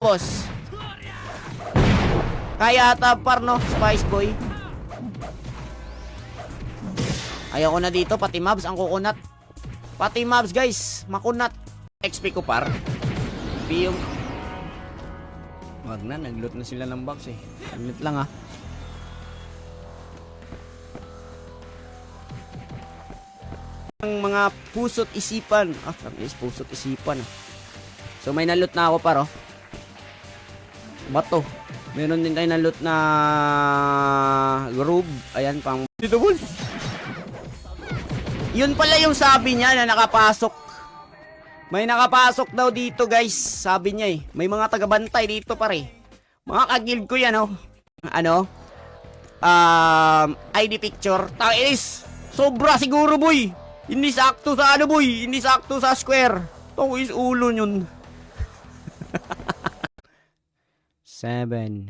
Boss. Kaya ata par no, Spice Boy. Ayaw ko na dito, pati mobs ang kukunat. Pati mobs guys, makunat. XP ko par. Yung wag na, nag-loot na sila ng box eh. Loot lang ah. Ang mga puso't isipan. Ah, puso't isipan. So may naloot na ako par oh. Bato. Meron din tayo na loot na groove. Ayan pang dito boss. Yun pala yung sabi niya na nakapasok. May nakapasok daw dito guys. Sabi niya eh. May mga tagabantay dito pare. Mga ka-guild ko yan oh. Ano? ID picture. Tangis. Sobra siguro boy. Hindi sakto sa ano boy. Hindi sakto sa square. Tangis ulo yun. 7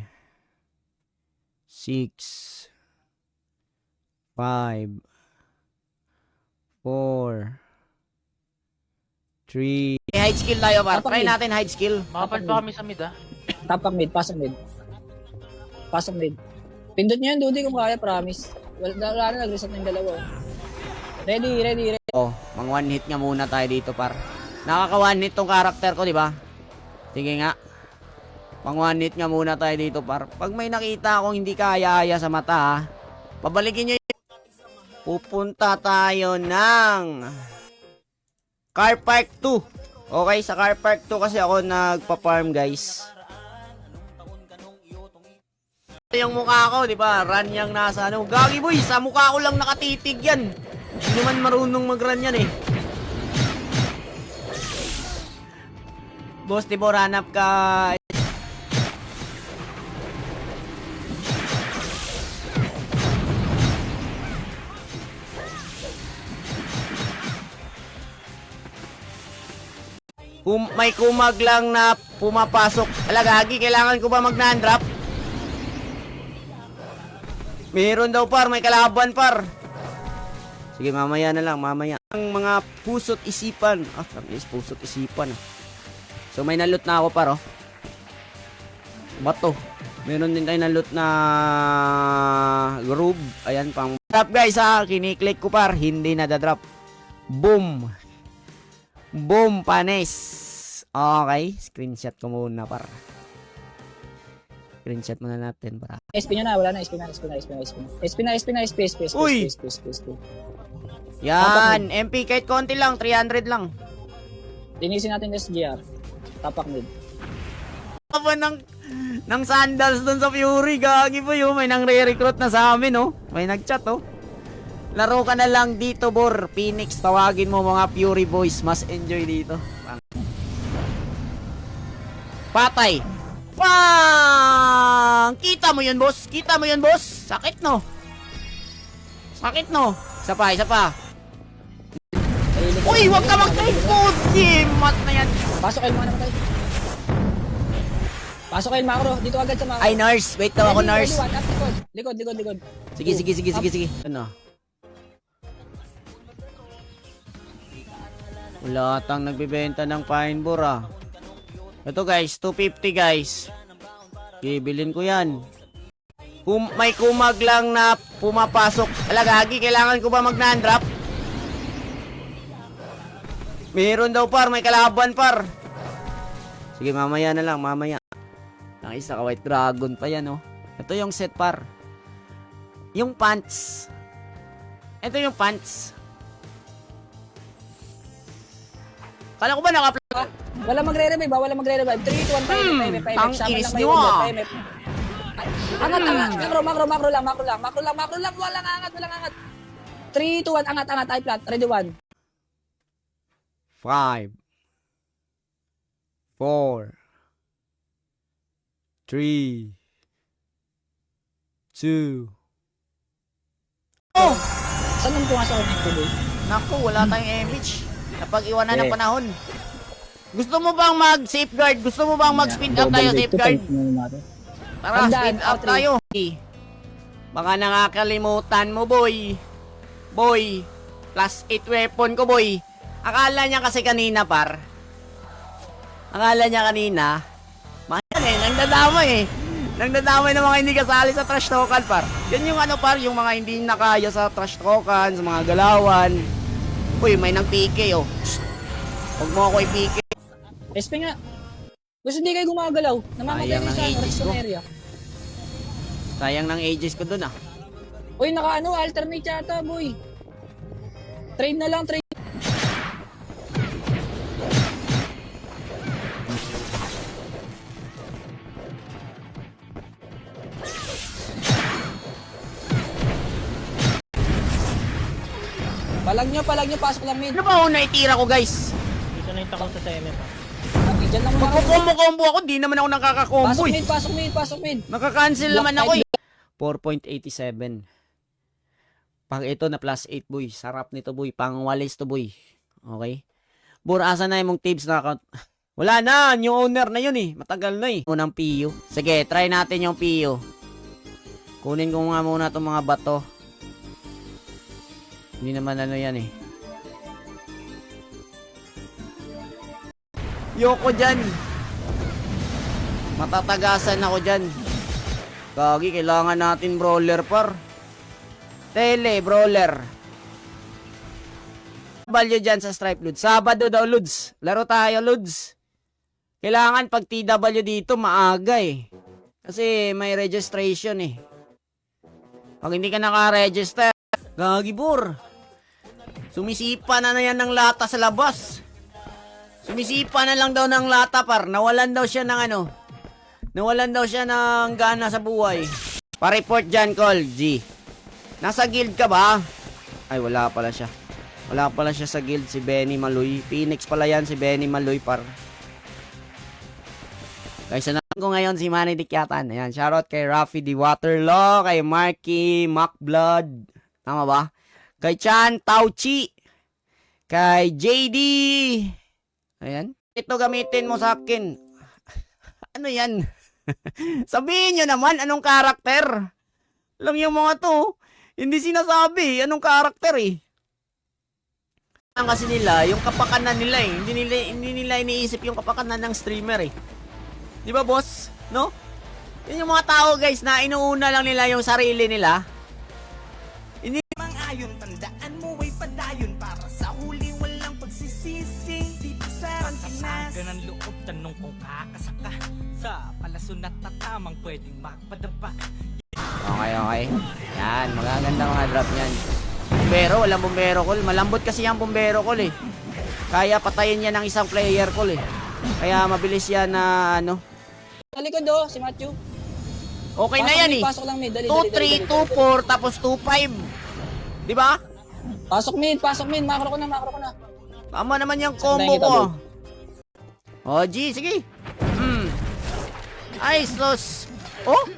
6 5 4 3 hide skill tayo par. Try natin hide skill. Makapal pa kami sa mid ah. Tapak mid, pasok mid. Pasok mid. Pindot nyo yan, Dudi, kung kaya, promise. Wala na, nag-reset ng dalawa. Ready. Oh, mang one hit nga muna tayo dito par. Nakaka one hit tong karakter ko, di ba? Sige nga. Pang one hit nga muna tayo dito par. Pag may nakita akong hindi kaya-aya sa mata ha, pabalikin nyo yun. Pupunta tayo ng Car Park 2. Okay, sa Car Park 2 kasi ako nagpa-farm guys. Yung mukha ko, di ba? Run yung nasa ano. Gagi boy, sa mukha ko lang nakatitig yan. Hindi naman marunong mag-run yan eh. Boss, Tibor, hanap ka. May kumag lang na pumapasok. Alagagi, kailangan ko ba mag-non-drop? Meron daw par, may kalaban par. Sige, mamaya na lang, mamaya. Ang mga puso't isipan. Ah, puso't isipan. So may naloot na ako par oh. Bato. Meron din tayo naloot na groove. Ayan pang drop guys ha. Kiniklik ko par, hindi nadadrop. Boom. Boom, panis. Okay, screenshot ko muna par. Screenshot muna natin para. SP nyo na, wala na, SP na. Uy! Yan, MP kahit konti lang, 300 lang. Linisin natin SGR. Tapak mid. Apa ng sandals dun sa Fury, gagi po yun. May nang re-recruit na sa amin, oh. May nag-chat, oh. Laro ka na lang dito, Bor. Phoenix, tawagin mo mga Fury boys. Mas enjoy dito. Patay. Pang! Kita mo yun, boss. Kita mo yun, boss. Sakit, no? Sakit, no? Isa pa. Uy, wag ka mag-tripod. Mat na yan. Pasok kayo mga namatay. Pasok kayo macro. Dito agad sa macro. Ay, nurse. Wait daw ako, nurse. Likod. Sige. Ano? Wala atang nagbibenta ng pine boar ah. Ito guys, 250 guys. Bibilin ko yan. May kumag lang na pumapasok. Alagagi, kailangan ko ba mag-non-drop? Meron daw par, may kalaban par. Sige, mamaya na lang, mamaya. Ang isa ka white dragon pa yan oh. Ito yung set par. Yung pants. Ito yung pants. Kala ko ba naka-plug? Wala magre-revive. 3, 2, 1, 5. Tang inis nyo ah. Angat. Macro lang. Walang angat. 3, 2, 1, angat. I plant. Ready, 1. 5 4 3 2 Oh! Saan ang pumasok ako ng tuloy? Naku, wala tayong image. Napag-iwanan ng panahon. Gusto mo bang mag-safeguard? Gusto mo bang mag-speed up tayo, safeguard? Tara, speed up tayo. Baka nakakalimutan mo, boy. Boy, plus 8 weapon ko, boy. Akala niya kasi kanina, par. Akala niya kanina, Nagdadamay ng mga hindi kasali sa trash talkan, par. Yan yung ano, par, yung mga hindi nakaya sa trash talkan, sa mga galawan. Uy, may nang PK, oh. Shh. Huwag mo ako i-PK. SP nga. Gusto hindi kayo gumagalaw. Namamatay Sayang na ng sa ages respawn ko. area. Sayang ng ages ko dun, ah. Uy, alternate yata, boy. Trade na lang, trade. Palag nyo, pasok lang mid. Ano ba una itira ko, guys? Dito na yung takong sa TMF. Diyan lang muna ako. Magkukombo-combo ako, di naman ako nakakakombo, eh. Pasok mid. Nakaka-cancel Block naman ako, time. eh. 4.87. Pag ito na plus 8, boy. Sarap nito, boy. Pangwalis to, boy. Okay? Bur, asa na yung mong tips na account? Wala na. Yung owner na yun, eh. Matagal na, eh. Unang PU. Sige, try natin yung PU. Kunin ko nga muna itong mga bato. Hindi naman ano yan, eh. Yoko dyan. Matatagasan ako dyan. Kagi, kailangan natin brawler, par. Tele, brawler. Value dyan sa Stripe, Lods. Sabado daw, Lods. Laro tayo, Lods. Kailangan pag TW dito, maaga, eh. Kasi may registration, eh. Pag hindi ka naka-register, gagi, bur. Sumisipa na yan ng lata sa labas. Sumisipa na lang daw ng lata, par. Nawalan daw siya ng ano. Nawalan daw siya ng gana sa buhay. Pa-report dyan, Call, G. Nasa guild ka ba? Ay, wala pala siya. Wala pala siya sa guild, si Benny Maloy. Phoenix pala yan, si Benny Maloy, par. Guys, sanahan ko ngayon si Manny Dikyatan. Ayan, shoutout kay Rafi Di Waterlaw, kay Marky Macblood. Tama ba? Kay Chan Tauchi. Kay JD. Ayan. Ito gamitin mo sa akin. Ano yan? Sabihin nyo naman anong karakter. Alam yung mga to, hindi sinasabi anong karakter, eh. Kasi nila, yung kapakanan nila, eh. Hindi nila iniisip yung kapakanan ng streamer, eh. Di ba, boss? No? Yun yung mga tao, guys, na inuuna lang nila yung sarili nila. Ayon, tandaan mo ay padayon para sa huli walang pagsisisi dito sa Pagkasag ka ng loob, tanong kung kakasaka sa palason at tatamang pwedeng magpadapa. Okay. Yan, magaganda mga drop niyan. Bumbero, walang bumbero call. Malambot kasi yung bumbero call, eh. Kaya patayin niya ng isang player call, eh. Kaya mabilis yan na ano. Sa likod, oh, si Matthew. Okay na yan, eh. Pasok lang mid, dali. 2-3, 2-4, tapos 2-5. Di ba? Pasok mid. Macro ko na. Tama naman yung combo ko. Oh, G, sige. Ay, sus. Oh,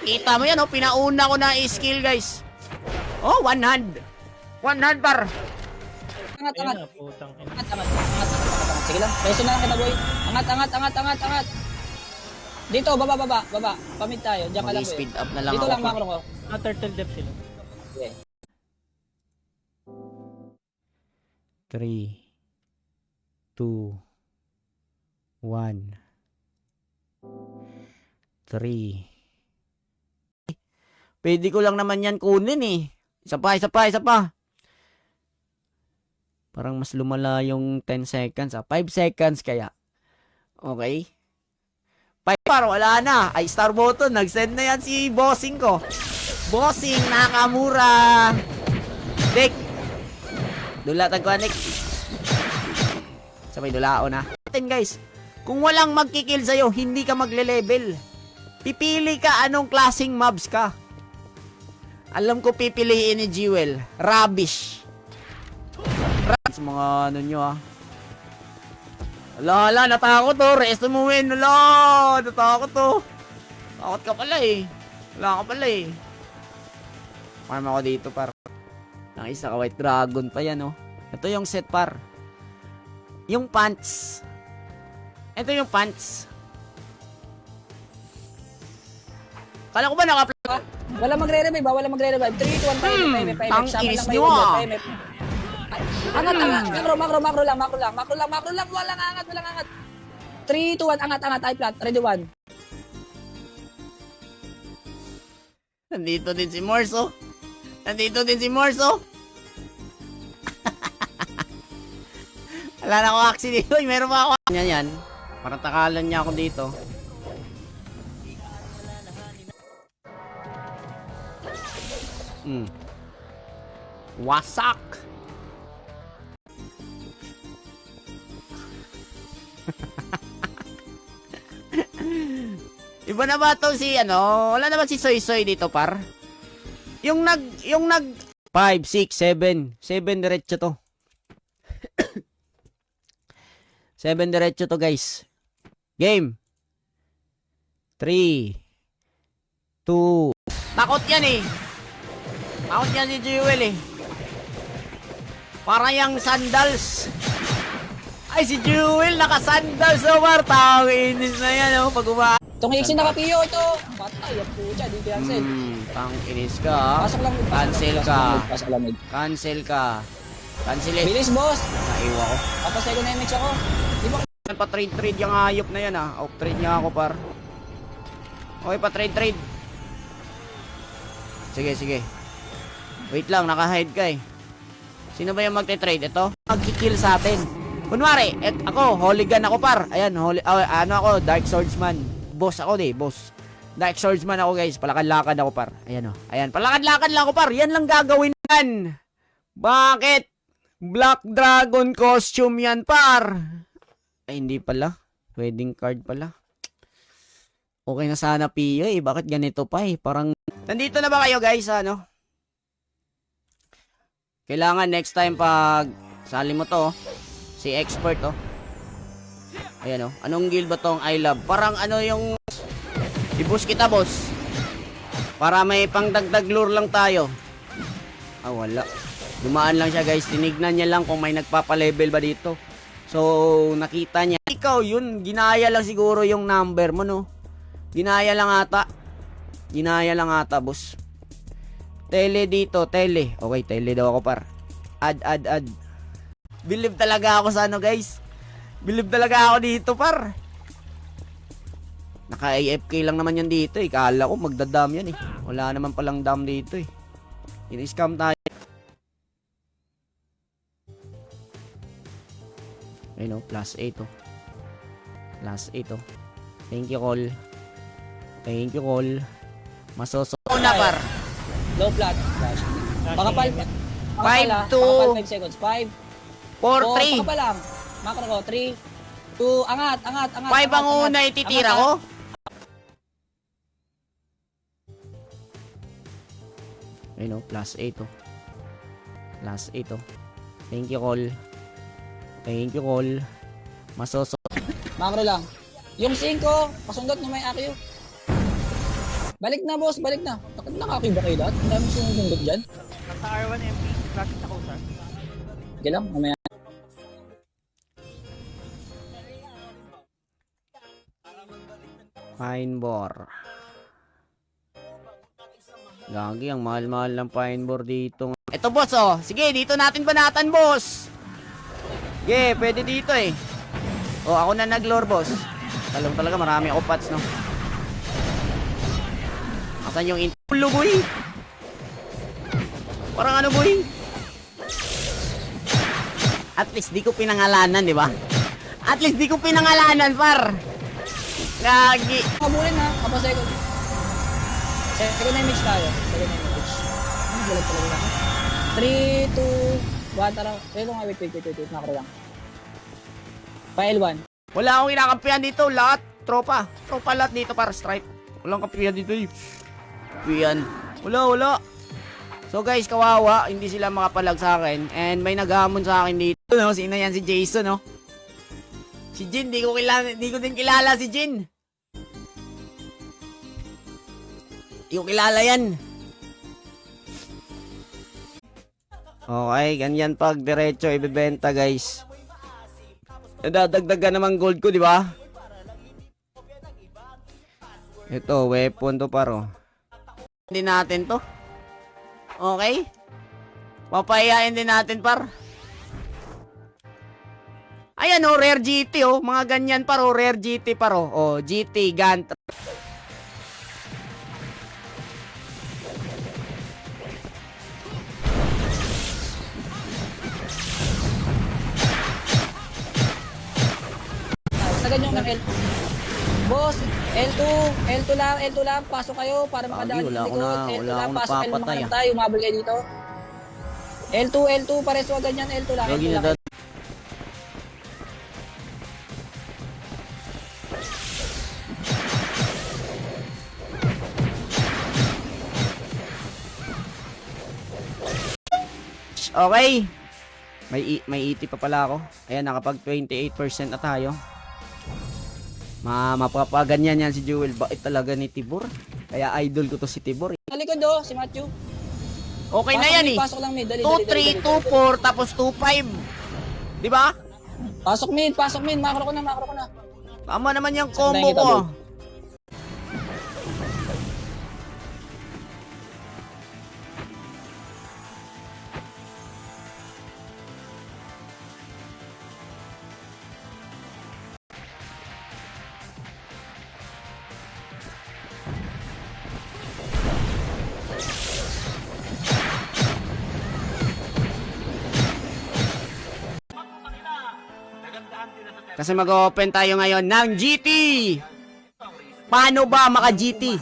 kita mo yan, oh. Pinauna ko na skill, guys. Oh, one hand. One hand, par. Angat. Ayun na, putang ina. Angat. Sige lang. Reso na lang kita, boy. Angat. Dito, baba. Pamid tayo. Diyan ka lang, boy. Mag-speed up na lang Dito ako. lang, macro ko. Turtle depth sila. Okay. 3, 2, 1, 3. Pwede ko lang naman yan kunin, eh. Isa pa. Parang mas lumala yung 10 seconds, 5 seconds kaya. Okay. 5 par, wala na. Ay, star button. Nag-send na yan si bossing ko. Bossing, Nakamura. Dick. Dulatag ko, Nick. Sabay dulao na. Atin, guys. Kung walang magkikil sa'yo, hindi ka magle-level. Pipili ka anong klaseng mobs ka. Alam ko pipiliin ni Jewel. Rubbish. Mga ano nyo, ah. Ala, natakot to. Resto mo win. Ala, natakot to. Takot ka pala, eh. Wala ka pala, eh. Farm ako dito, par. Ang isa ka white dragon pa yan, oh. Ito yung set, par. Yung pants. Ito yung pants. Kala ko ba naka-upload? Wala magre-revive. 3, 2, 1, 5. Ang inis nyo, ah. Angat. Macro lang. Walang angat. 3, 2, 1, angat. I plant. Ready, 1. Nandito din si Morso. Nandito din si Morso. Wala na ako aksi dito. Uy, meron pa ako. Yan. Para takalan niya ako dito. Wasak. Iba na ba to si ano? Wala naman si Soy Soy dito, par. Yung nag 5, 6, 7 diretso to. 7 diretso to, guys. Game. 3 2. Takot yan eh. Takot yan si Jewel eh. Parang yung sandals. Ay, si Jewel naka-sandals na par. Tawag inis na yan oh, pag Itong Ixie nakapiyo ito. Patay, yan po siya, di cancel. Tang inis ka ha. Pasok lang. Cancel ka. Pasok lang. Cancel ka. Cancel it. Bilis, boss. Naiwa ko. Tapos ko na MX ako. Di ba? Pa-trade yung hayop na yan ha. Off-trade niya ako par. Okay, pa-trade. Sige. Wait lang, naka-hide ka eh. Sino ba yung magte-trade? Ito? Mag-kill sa atin. Kunwari, ako, hooligan ako par. Ayan, ano ako, Dark Swordsman. Boss ako boss. Dark Swordsman ako guys, palakad-lakad ako par. Ayan o, ayan, palakad-lakad lang ako par. Yan lang gagawin yan. Bakit? Black Dragon costume yan par. Ay, hindi pala. Wedding card pala. Okay na sana Pio eh. Bakit ganito pa eh? Parang, nandito na ba kayo guys? Ano? Kailangan next time pag sali mo to, si expert oh. Ayan oh. Anong guild ba tong I love? Parang ano yung i-boost kita boss. Para may pangdagdag lure lang tayo. Ah wala. Dumaan lang siya guys. Tinignan niya lang kung may nagpapa-level ba dito. So nakita niya. Ikaw yun. Ginaya lang siguro yung number mo no. Ginaya lang ata. Ginaya lang ata boss. Tele dito. Tele. Okay tele daw ako par. Add. Believe talaga ako sa ano guys. Believe talaga ako dito par. Naka-AFK lang naman yan dito eh. Kala ko magdadam yan eh. Wala naman palang dam dito eh. In-scam tayo. Ayun o, plus 8 o. Plus 8 o. Thank you call. Thank you call. Masoso na par. Low flat. Flash. Makapal. 5 to 5 seconds. 5 4 3. pa lang. Macro ko. 3 2. Angat. 5 ang una ititira ko. Ayun o, plus 8 o. Plus 8 o. Thank you call. Thank you call. Masoso. Macro lang. Yung 5, pasundot na may AQ. Balik na boss, balik na. Naka-AQ ba kayo lahat? Ang dami sumundot dyan. Nasa R1 MP, bakit ako sir? Sige lang, mamaya. Pine bore. Gagi, ang mahal-mahal ng pine bore dito. Ito boss oh. Sige, dito natin banatan boss. Sige, pwede dito eh. Oh, ako na nag-lore boss. Talong talaga, marami ako pats no. Asan yung intulo boy? Parang ano boy? At least di ko pinangalanan, di ba? At least di ko pinangalanan, par. Gagi. Kabulin ha, kapag second. Second na image tayo. Second na image. Ang bulag talaga lang. 3, 2, 1, tara. Ito nga, wait. Macro lang. File 1. Wala akong inakampihan dito. Lahat. Tropa. Tropa lahat dito para stripe. Walang kampihan dito eh. Kampihan. Wala. So guys, kawawa. Hindi sila makapalag sa akin. And may naghamon sa akin dito. No? Sino yan? Si Jason, no? Si Jin. Di ko din kilala si Jin. Di ko kilala yan. Okay, ganyan pag diretso ibebenta guys. Nadadagdagan naman gold ko, di ba? Ito, weapon to paro. Hindi natin to. Okay? Papayain din natin par. Ayan oh, rare GT oh. Mga ganyan paro, rare GT paro. Oh, GT, Gant. Sagan yung ng L. Boss, L2 lang, pasok kayo para makadaan Wala yung ako likod. na, L2 wala lang, akong pasok kayo, napapatay, makadaan tayo, umabol kayo dito. L2, pares wag ganyan, L2 lang, Lagi L2 na lang. Okay. May 80 pa pala ako. Ayan, nakapag 28% na tayo. Mapapaganyan yan si Jewel. Bakit talaga ni Tibor? Kaya idol ko to si Tibor. Sa likod do, si Matthew. Okay na yan eh. Pasok lang mid, dali, 2-3, 2-4, tapos 2-5. Di ba? Pasok mid, makro ko na. Tama naman yung Sundayin combo kita, ko. bro. Kasi mag-open tayo ngayon ng GT. Paano ba maka-GT?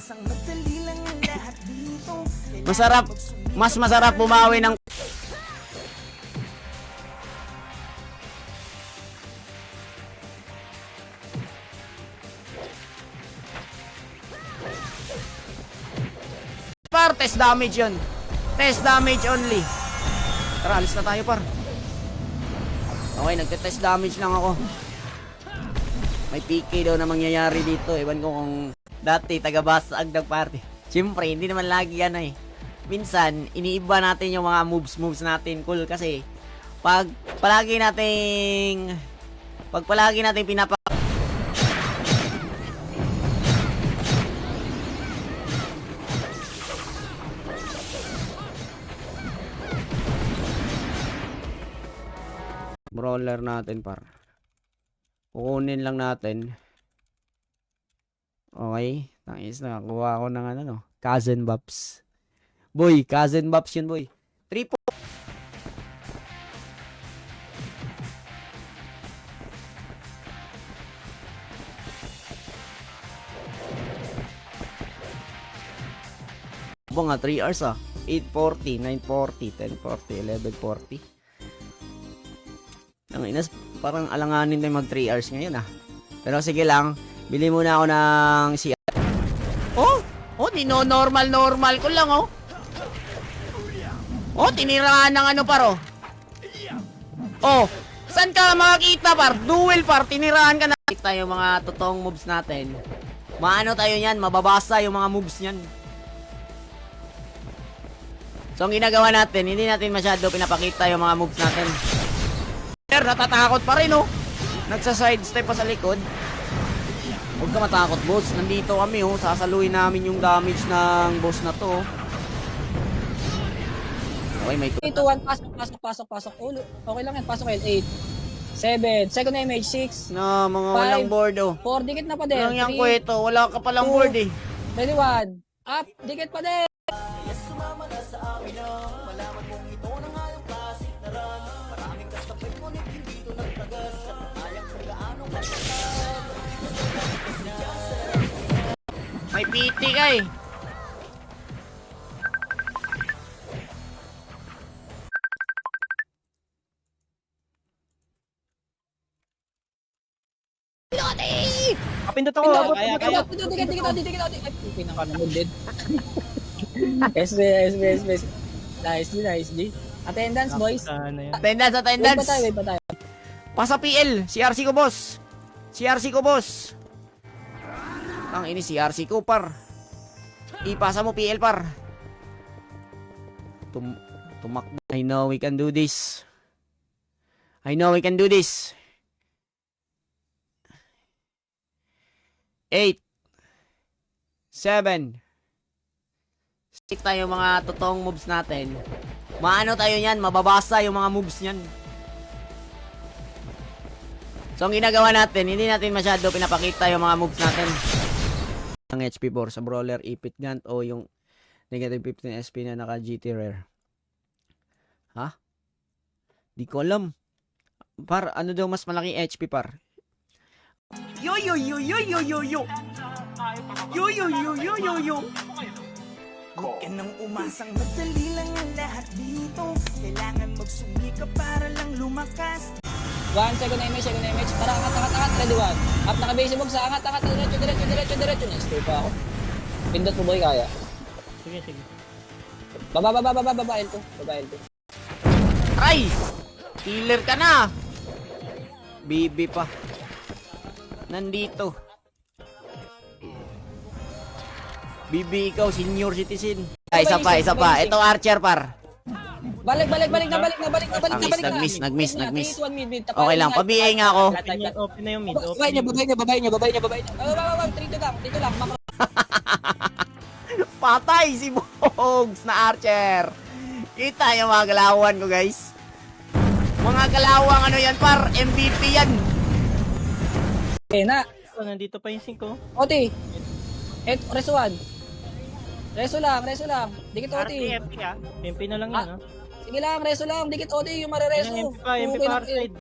Mas masarap bumawi ng test damage yun. Test damage only. Tara, alis na tayo par. Okay, nagte-test damage lang ako. May PK daw na mangyayari dito. Ewan ko kung dati taga-basag nag-party. Siyempre, hindi naman lagi yan eh. Minsan, iniiba natin yung mga moves natin. Cool kasi pag palagi nating pinapa brawler natin par. Kukunin lang natin. Okay. Nice na. Kuha ko ng ano no. Cousin Bops. Boy, Cousin Bops yun boy. 3 po. Nga 3 hours ah. 8:40, 9:40, 10:40, 11:40. Inas, parang alanganin tayo mag 3 hours ngayon ah. Pero sige lang, bili muna ako ng CR. Oh, normal ko lang oh. Oh, tiniraan ng ano paro. Oh, saan ka makakita par? Duel par, tiniraan ka na. Kita yung mga totoong moves natin. Maano tayo yan, mababasa yung mga moves niyan. So ang ginagawa natin, hindi natin masyado pinapakita yung mga moves natin. Natatakot pa rin oh. Nagsa-sidestep pa sa likod. Huwag ka matakot boss. Nandito kami oh. Sasaluhin namin yung damage ng boss na to. Okay, may 3, 2, 1, pasok. Ulo. Okay lang yan, pasok kayo. 8, 7, second image, 6, na mga 5, walang board oh. 4, dikit na pa din. Walang yung 3, kweto. Wala ka palang 2, board eh. 21, up, dikit pa din. May PT ka eh. Kapindot ako. Kaya. Dikit. Pinakalamod din. SB. Nice, G. Attendance, boys. Attendance. Wait pa tayo. Pasa PL. CRC ko boss. Ang ini CRC ko par. Ipasa mo PL par. Tumakbo. I know we can do this. 8, 7. Stick tayo mga totoong moves natin. Maano tayo niyan, mababasa yung mga moves niyan. So, ang ginagawa natin, hindi natin masyado pinapakita yung mga moves natin. Ang HP4 sa brawler, ipit gun o yung negative 15 SP na naka GT rare. Ha? Di ko alam. Par, ano daw mas malaki HP par? Yo yo yo yo yo yo yo. Yo yo yo yo yo yo. Huwag ka nang umasang madali lang ang lahat dito. Kailangan magsumikap para lang lumakas. 1 second image, para angat, ready 1. Up naka-base box, angat, diretso. Stay pa ako. Pindot mo boy, kaya. Sige, sige. Baba, L2. Ay! Killer ka na! Bibi pa. Nandito. Bibi, ikaw, senior citizen. Ay, isa pa. Ito, Archer, par. Balik na. Nag-miss. 3, 2, 1, mid. Okay lang, pa-BA nga ako. Open na yung mid. Babay niya. Dito lang. Patay si Bogs na Archer. Kita yung mga galawan ko, guys. Mga galawang ano yan, par. MVP yan. Na. So, nandito pa yung 5. Oti. Reso 1. Reso lang. Dikit Oti. RTFP ah. MP na lang yun ah. Sige lang, reso lang. Dikit Oti, yung marereso. MP pa side.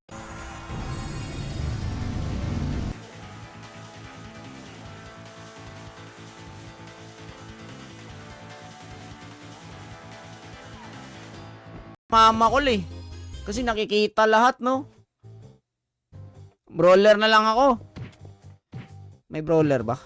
Mama ko eh. Kasi nakikita lahat, no? Brawler na lang ako. May brawler ba?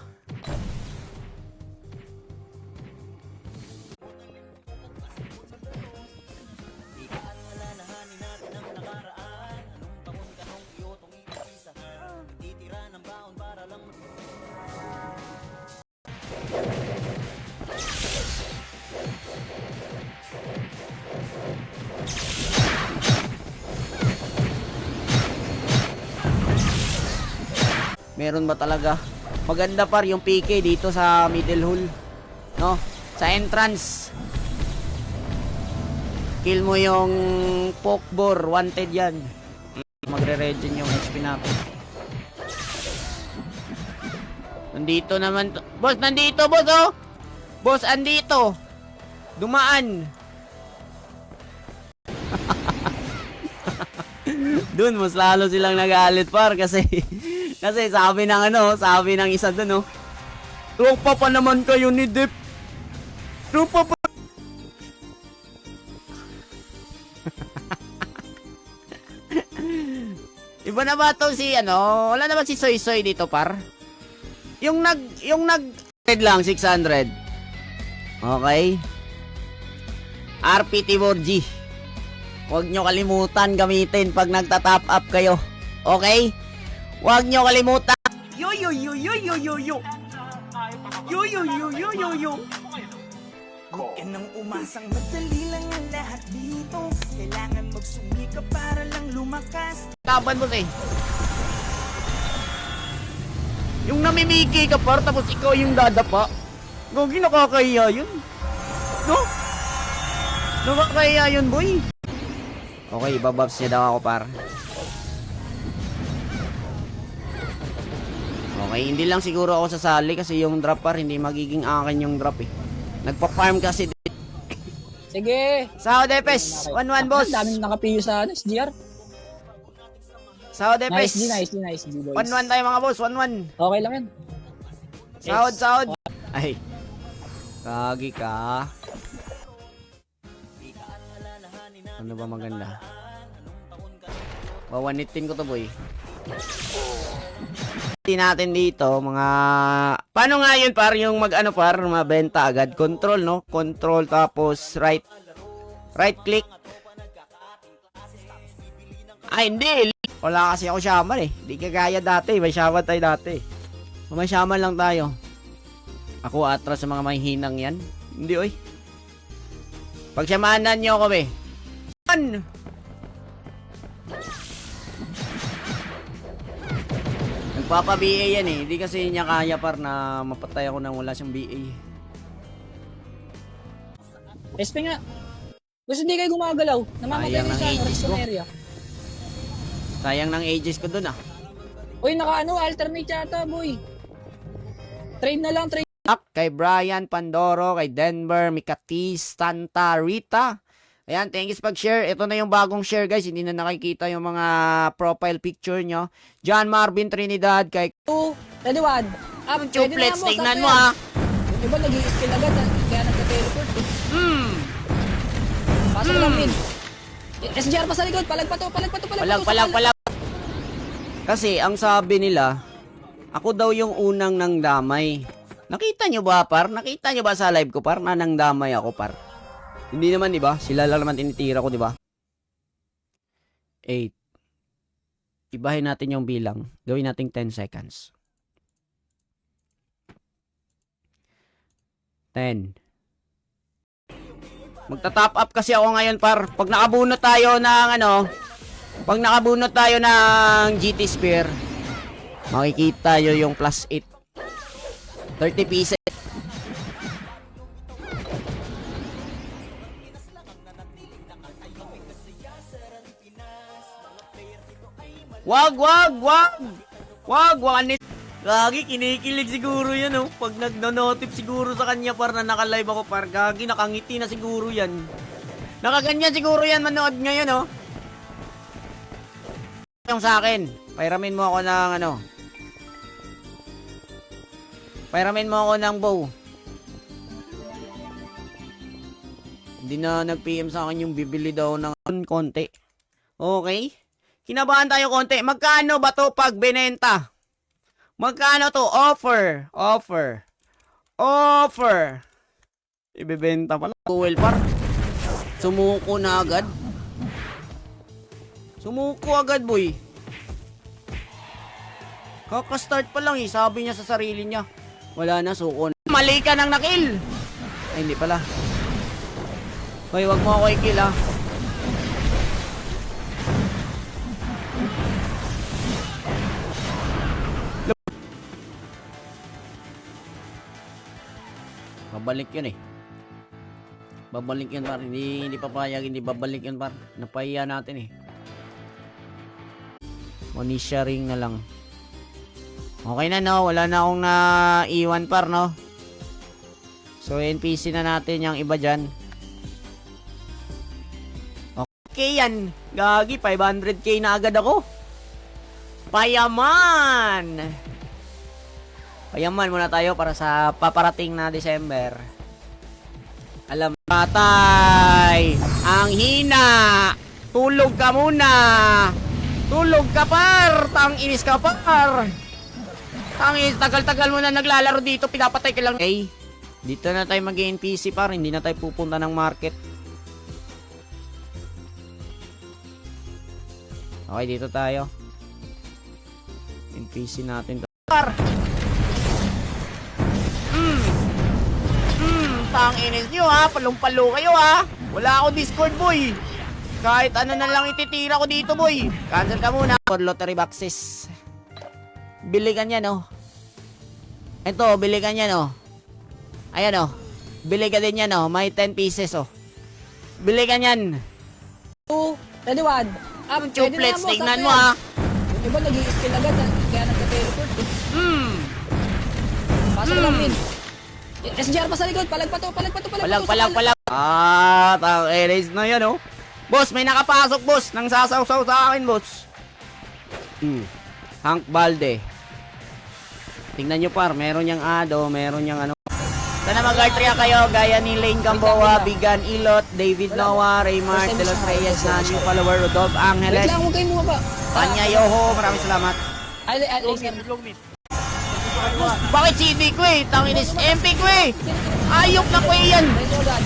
Meron ba talaga? Maganda par yung PK dito sa middle hole. No? Sa entrance. Kill mo yung pokebore. Wanted yan. Magre-regen yung HP natin. Nandito naman to. Boss, nandito boss oh! Boss, andito. Dumaan. Dun, mas lalo silang nagalit par kasi kasi sabi ng isa dun oh. Tropa pa naman kayo ni Dip. Tropa pa. Iba na ba to si wala na ba si Soy Soy dito par? Yung red lang 600. Okay. RPT 4G. Huwag nyo kalimutan gamitin pag nagta-top up kayo. Okay? Huwag nyo kalimutan. Yo yo yo yo yo yo yo. Yo yo yo yo yo yo. Huwag ka nang umasang madali lang ang lahat dito. Kailangan magsumikap para lang lumakas. Kaban mo eh. Yung namimiki ka par tapos ikaw yung dadapa. Gogi, nakakahiya yun. No? Nakakahiya yun boy. Okay, ibababs niya daw ako par. Okay, hindi lang siguro ako sasali kasi yung drop par hindi magiging akin yung drop eh. Nagpa-farm kasi dito. Sige. Sao Depes, 1-1 boss. Ang daming nakapiyo sa SGR. Sao Depes. Nice G, boys. 1-1 tayo mga boss, 1-1. Okay lang yan. Sahod. Ay. Kagi ka. Ano ba maganda? Wawanitin ko to boy. Natin dito mga paano nga yun par yung par mabenta agad control no control tapos right click hindi wala kasi ako shaman hindi kagaya dati may shaman tayo dati may shaman lang tayo ako atras sa mga mahihinang yan hindi oy pag shamanan nyo ako be Papa-BA yan Hindi kasi niya kaya par na mapatay ako nang wala siyang BA. SP nga. Gusto hindi kayo gumagalaw. Namamatay Sayang na ng siya. ages ko. Area. Sayang ng ages ko dun ah. Uy, alternate yata, boy. Trade na lang, trade. Kay Brian Pandoro, kay Denver, Mikatis, Santa Rita. Ayan, thank you sa pag-share. Ito na yung bagong share, guys. Hindi na nakikita yung mga profile picture nyo. John Marvin Trinidad, kay 2, ready 1. Up, Chuplets, tignan mo ha. Yung iba nag-i-skill agad, kaya nagka-teleport eh. Pasok lang din. SGR pa sa likod, palag. Palag. Kasi, ang sabi nila, ako daw yung unang nangdamay. Nakita nyo ba, par? Nakita nyo ba sa live ko, par? Na nangdamay ako, par? Hindi naman, di ba? Sila lang naman tinitira ko, di ba? 8. Ibahin natin yung bilang. Gawin natin 10 seconds. 10. Magta-top up kasi ako ngayon, par. Pag nakabunot tayo ng GT Spear, makikita nyo yung plus 8. 30 pieces. Wag. Gagi, kinikilig siguro yan, oh. Pag nagno-notif siguro sa kanya, par, na naka-live ako, par. Gagi, nakangiti na siguro yan. Nakaganyan siguro yan manood ngayon, oh. Yung sa akin, pairamin mo ako ng pairamin mo ako ng bow. Hindi na nag-PM sa akin yung bibili daw ng konti. Okay? Kinabahan tayo konti. Magkano ba to pag binenta? Magkano to? Offer. Ibebenta pala. Well, par. Sumuko na agad. Sumuko agad, boy. Kaka-start pa lang eh. Sabi niya sa sarili niya. Wala na, suko na. Mali ka ng nakill. Ay, hindi pala. Hoy, wag mo ako i-kill, ha. Babalik yun eh. Babalik yun, par. Hindi papayag, hindi babalik yun, par. Napahiya natin eh. Monisha ring na lang. Okay na, no? Wala na akong naiwan, par, no? So, NPC na natin yung iba dyan. Okay yan. Gagi, 500k na agad ako. Payaman muna tayo para sa paparating na December. Alam, patay! Ang hina! Tulog ka muna! Tulog ka, par! Tang-inis ka, par! Tang-inis, tagal-tagal mo na naglalaro dito, pinapatay ka lang. Okay, dito na tayo mag-NPC, par. Hindi na tayo pupunta ng market. Okay, dito tayo. NPC natin to. Par! Tang-inis nyo, ha? Palong-palo kayo, ha? Wala ako Discord, boy. Kahit ano na lang ititira ko dito, boy. Cancel ka muna. For lottery boxes. Bili ka niyan, oh. Ito, bili ka niyan, oh. Ayan, oh. Bili ka din yan, oh. May 10 pieces, oh. Bili ka niyan. 2, ready 1. Up, Chuplets, tignan mo, ha. Yung iba nag-i-skill agad, kaya nagka-teleport eh. Pasok lang din. SGR pa sa likod, palag. Palag. Tang-inis na yan, oh. Boss, may nakapasok, boss. Nang sasaw-saw sa akin, boss. Hank Balde. Tingnan nyo, par. Meron niyang ado, meron niyang ano. Sana mag-artria kayo, gaya ni Lane Gamboa, Bigan Ilot, David Noah, Raymar, De Los Reyes, na new follower, Rodolph Angeles. Wait lang, huwag kayo bumaba. Kanya Yoho, maraming salamat. Bakit CD ko eh? Tanginis MP ko eh. Ayok na ko eh yan.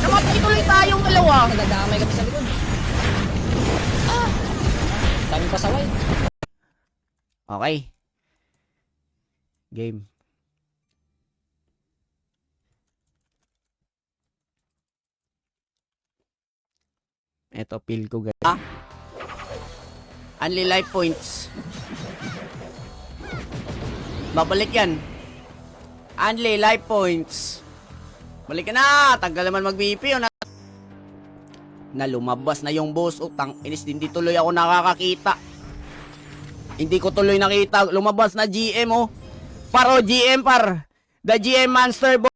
Namatay tuloy tayong dalawa. Nadadamay kami sa likod. Daming pasaway. Okay. Game. Eto, feel ko guys. Only life points. Babalik yan. Only life points. Balik ka na. Tagal naman mag-BP. Na lumabas na yung boss. Utang inis din di tuloy ako nakakakita. Hindi ko tuloy nakita. Lumabas na GM oh. Par, oh, GM par. The GM Monster boy.